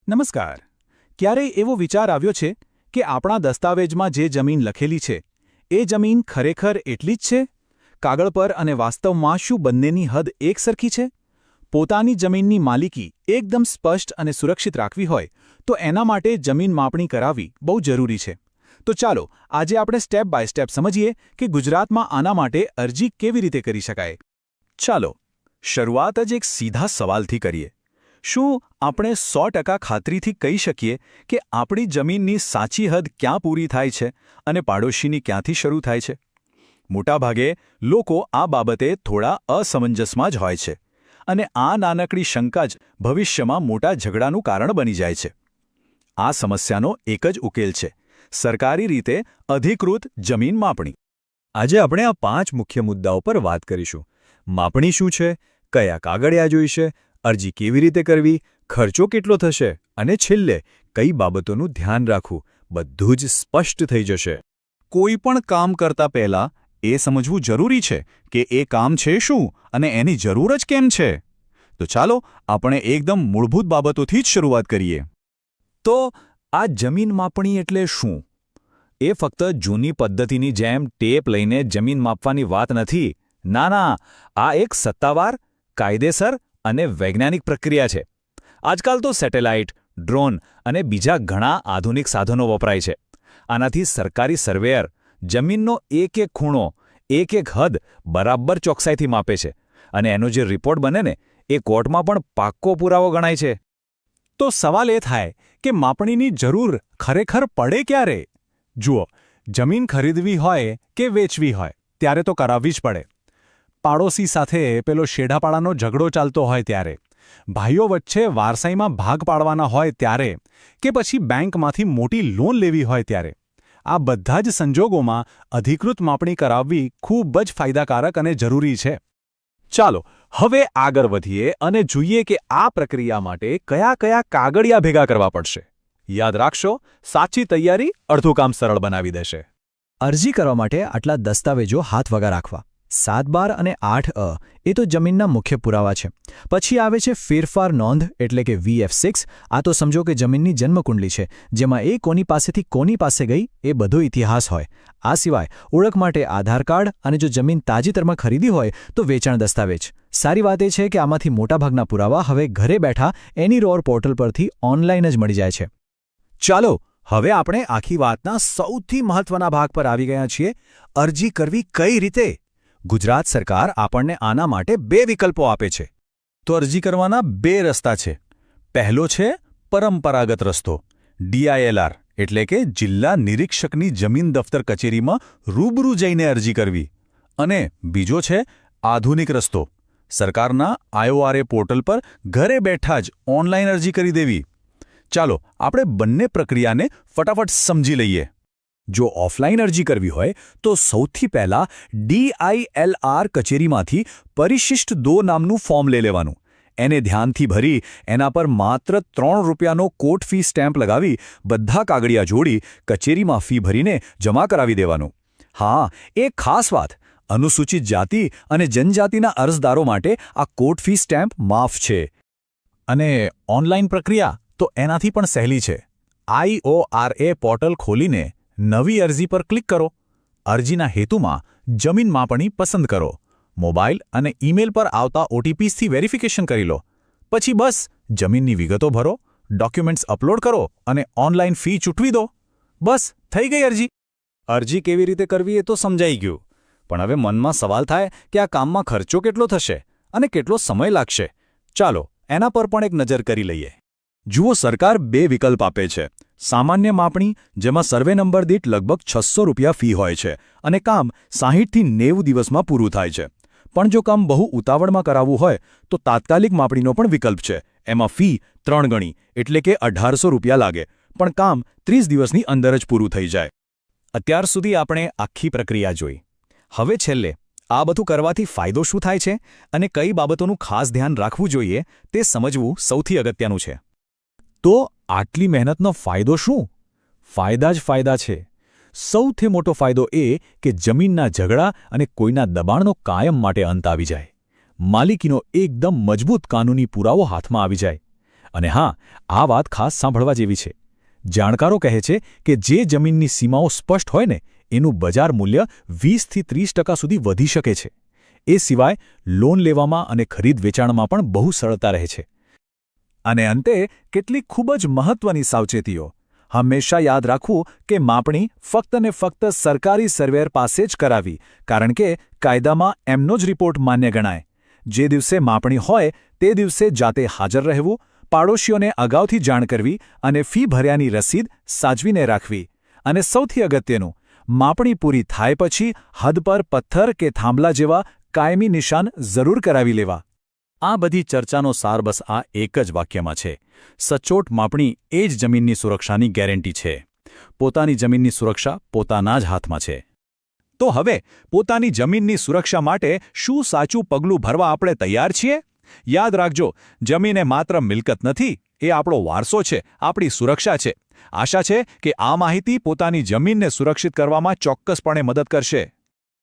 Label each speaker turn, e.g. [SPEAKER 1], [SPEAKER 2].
[SPEAKER 1] નમસ્કાર. ક્યારેય એવો વિચાર આવ્યો છે કે આપણા દસ્તાવેજમાં જે જમીન લખેલી છે એ જમીન ખરેખર એટલી જ છે? કાગળ પર અને વાસ્તવમાં શું બંનેની હદ એકસરખી છે? પોતાની જમીનની માલિકી એકદમ સ્પષ્ટ અને સુરક્ષિત રાખવી હોય તો એના માટે જમીન માપણી કરાવવી બહુ જરૂરી છે. તો ચાલો આજે આપણે સ્ટેપ બાય સ્ટેપ સમજીએ કે ગુજરાતમાં આના માટે અરજી કેવી રીતે કરી શકાય. ચાલો શરૂઆત જ એક સીધા સવાલથી કરીએ. શું આપણે 100% ખાતરીથી કહી શકીએ કે આપણી જમીનની સાચી હદ ક્યાં પૂરી થાય છે અને પાડોશીની ક્યાંથી શરૂ થાય છે? મોટાભાગે લોકો આ બાબતે થોડા અસમંજસમાં જ હોય છે અને આ નાનકડી શંકા જ ભવિષ્યમાં મોટા ઝઘડાનું કારણ બની જાય છે. આ સમસ્યાનો એક જ ઉકેલ છે: સરકારી રીતે અધિકૃત જમીન માપણી. આજે આપણે આ 5 મુખ્ય મુદ્દાઓ પર વાત કરીશું. માપણી શું છે, કયા કાગળિયા જોઈશે, અરજી કેવી રીતે કરવી, ખર્ચો કેટલો થશે અને છેલ્લે કઈ બાબતોનું ધ્યાન રાખવું, બધું જ સ્પષ્ટ થઈ જશે. કોઈ પણ કામ કરતા પહેલા એ સમજવું જરૂરી છે કે એ કામ છે શું અને એની જરૂર જ કેમ છે. તો ચાલો આપણે એકદમ મૂળભૂત બાબતોથી જ શરૂઆત કરીએ. તો આ જમીન માપણી એટલે શું? એ ફક્ત જૂની પદ્ધતિની જેમ ટેપ લઈને જમીન માપવાની વાત નથી. ના, આ એક સત્તાવાર, કાયદેસર અને વૈજ્ઞાનિક પ્રક્રિયા છે. આજકાલ તો સેટેલાઇટ, ડ્રોન અને બીજા ઘણા આધુનિક સાધનો વપરાય છે. આનાથી સરકારી સર્વેયર જમીનનો એક ખૂણો, એક હદ બરાબર ચોકસાઈથી માપે છે અને એનો જે રિપોર્ટ બને ને એ કોર્ટમાં પણ પાક્કો પુરાવો ગણાય છે. તો સવાલ એ થાય કે માપણીની જરૂર ખરેખર પડે ક્યારે? જુઓ, જમીન ખરીદવી હોય કે વેચવી હોય ત્યારે તો કરાવવી જ પડે. પાડોશી સાથે પેલો શેઢાપાડાનો ઝઘડો ચાલતો હોય ત્યારે, ભાઈઓ વચ્ચે વારસાઈમાં ભાગ પાડવાના હોય ત્યારે, કે પછી બેંકમાંથી મોટી લોન લેવી હોય ત્યારે, આ બધા જ સંજોગોમાં અધિકૃત માપણી કરાવવી ખૂબ જ ફાયદાકારક અને જરૂરી છે. ચાલો હવે આગળ વધીએ અને જોઈએ કે આ પ્રક્રિયા માટે કયા કાગળિયા ભેગા કરવા પડશે. યાદ રાખશો, સાચી તૈયારી અડધું કામ સરળ બનાવી દેશે.
[SPEAKER 2] અરજી કરવા માટે આટલા દસ્તાવેજો હાથ વગા રાખવા. 7-12 અને 8A એ તો જમીનના મુખ્ય પુરાવા છે. પછી આવે છે ફેરફાર નોંધ એટલે કે VF6. આ તો સમજો કે જમીનની જન્મકુંડલી છે, જેમાં એ કોની પાસેથી કોની પાસે ગઈ એ બધો ઇતિહાસ હોય. આ સિવાય ઓળખ માટે આધાર કાર્ડ અને જો જમીન તાજેતરમાં ખરીદી હોય તો વેચાણ દસ્તાવેજ. સારી વાત એ છે કે આમાંથી મોટાભાગના પુરાવા હવે ઘરે બેઠા એનીરોર પોર્ટલ પરથી ઓનલાઈન જ મળી જાય છે. ચાલો હવે આપણે આખી વાતના સૌથી મહત્વના ભાગ પર આવી ગયા છીએ: અરજી કરવી કઈ રીતે. ગુજરાત સરકાર આપણને આના માટે 2 વિકલ્પો આપે છે.
[SPEAKER 1] તો અરજી કરવાના 2 રસ્તા છે. પહેલો છે પરંપરાગત રસ્તો, DILR એટલે કે જિલ્લા નિરીક્ષકની જમીન દફતર કચેરીમાં રૂબરૂ જઈને અરજી કરવી. અને બીજો છે આધુનિક રસ્તો, સરકારના IORA પોર્ટલ પર ઘરે બેઠા જ ઓનલાઈન અરજી કરી દેવી. ચાલો આપણે બંને પ્રક્રિયાને ફટાફટ સમજી લઈએ. જો ઓફલાઈન અરજી કરવી હોય તો સૌથી પહેલાં DILR કચેરીમાંથી પરિશિષ્ટ 2 નામનું ફોર્મ લઈ લેવાનું. એને ધ્યાનથી ભરી એના પર માત્ર ₹3નો કોર્ટ ફી સ્ટેમ્પ લગાવી બધા કાગળિયા જોડી કચેરીમાં ફી ભરીને જમા કરાવી દેવાનું. હા, એક ખાસ વાત: અનુસૂચિત જાતિ અને જનજાતિના અરજદારો માટે આ કોર્ટ ફી સ્ટેમ્પ માફ છે. અને ઓનલાઈન પ્રક્રિયા તો એનાથી પણ સહેલી છે. IORA પોર્ટલ ખોલીને નવી અરજી પર ક્લિક કરો. અરજીના હેતુમાં જમીન માપણી પસંદ કરો. મોબાઈલ અને ઈમેલ પર આવતા OTPsથી વેરિફિકેશન કરી લો. પછી બસ જમીનની વિગતો ભરો, ડોક્યુમેન્ટ્સ અપલોડ કરો અને ઓનલાઈન ફી ચૂકવી દો. બસ થઈ ગઈ અરજી. અરજી કેવી રીતે કરવી એ તો સમજાઈ ગયું. પણ હવે મનમાં સવાલ થાય કે આ કામમાં ખર્ચો કેટલો થશે અને કેટલો સમય લાગશે. ચાલો એના પર પણ એક નજર કરી લઈએ. જુઓ, સરકાર 2 વિકલ્પ આપે છે. સામાન્ય માપણી, જેમાં સર્વે નંબર દીઠ લગભગ ₹600 ફી હોય છે અને કામ 60થી 90 દિવસમાં પૂરું થાય છે. પણ જો કામ બહુ ઉતાવળમાં કરાવવું હોય તો તાત્કાલિક માપણીનો પણ વિકલ્પ છે. એમાં ફી 3 ગણી એટલે કે ₹1800 લાગે, પણ કામ 30 દિવસની અંદર જ પૂરું થઈ જાય. અત્યાર સુધી આપણે આખી પ્રક્રિયા જોઈ. હવે છેલ્લે આ બધું કરવાથી ફાયદો શું થાય છે અને કઈ બાબતોનું ખાસ ધ્યાન રાખવું જોઈએ તે સમજવું સૌથી અગત્યનું છે. તો આટલી મહેનતનો ફાયદો શું? ફાયદા જ ફાયદા છે. સૌથી મોટો ફાયદો એ કે જમીનના ઝઘડા અને કોઈના દબાણનો કાયમ માટે અંત આવી જાય. માલિકીનો એકદમ મજબૂત કાનૂની પુરાવો હાથમાં આવી જાય. અને હા, આ વાત ખાસ સાંભળવા જેવી છે. જાણકારો કહે છે કે જે જમીનની સીમાઓ સ્પષ્ટ હોય ને એનું બજાર મૂલ્ય 20થી 30% સુધી વધી શકે છે. એ સિવાય લોન લેવામાં અને ખરીદ વેચાણમાં પણ બહુ સરળતા રહે છે. અને અંતે કેટલીક ખૂબ જ મહત્વની સાવચેતીઓ. હંમેશા યાદ રાખવું કે માપણી ફક્ત ને ફક્ત સરકારી સર્વેયર પાસે જ કરાવી, કારણ કે કાયદામાં એમનો જ રિપોર્ટ માન્ય ગણાય. જે દિવસે માપણી હોય તે દિવસે જાતે હાજર રહેવું, પાડોશીઓને અગાઉથી જાણ કરવી અને ફી ભર્યાની રસીદ સાચવીને રાખવી. અને સૌથી અગત્યનું, માપણી પૂરી થાય પછી હદ પર પથ્થર કે થાંભલા જેવા કાયમી નિશાન જરૂર કરાવી લેવા. આ બધી ચર્ચાનો સાર બસ આ એક જ વાક્યમાં છે: સચોટ માપણી એ જ જમીનની સુરક્ષાની ગેરંટી છે. પોતાની જમીનની સુરક્ષા પોતાના જ હાથમાં છે. તો હવે પોતાની જમીનની સુરક્ષા માટે શું સાચું પગલું ભરવા આપણે તૈયાર છીએ? યાદ રાખજો, જમીન એ માત્ર મિલકત નથી, એ આપણો વારસો છે, આપણી સુરક્ષા છે. આશા છે કે આ માહિતી પોતાની જમીનને સુરક્ષિત કરવામાં ચોક્કસપણે મદદ કરશે.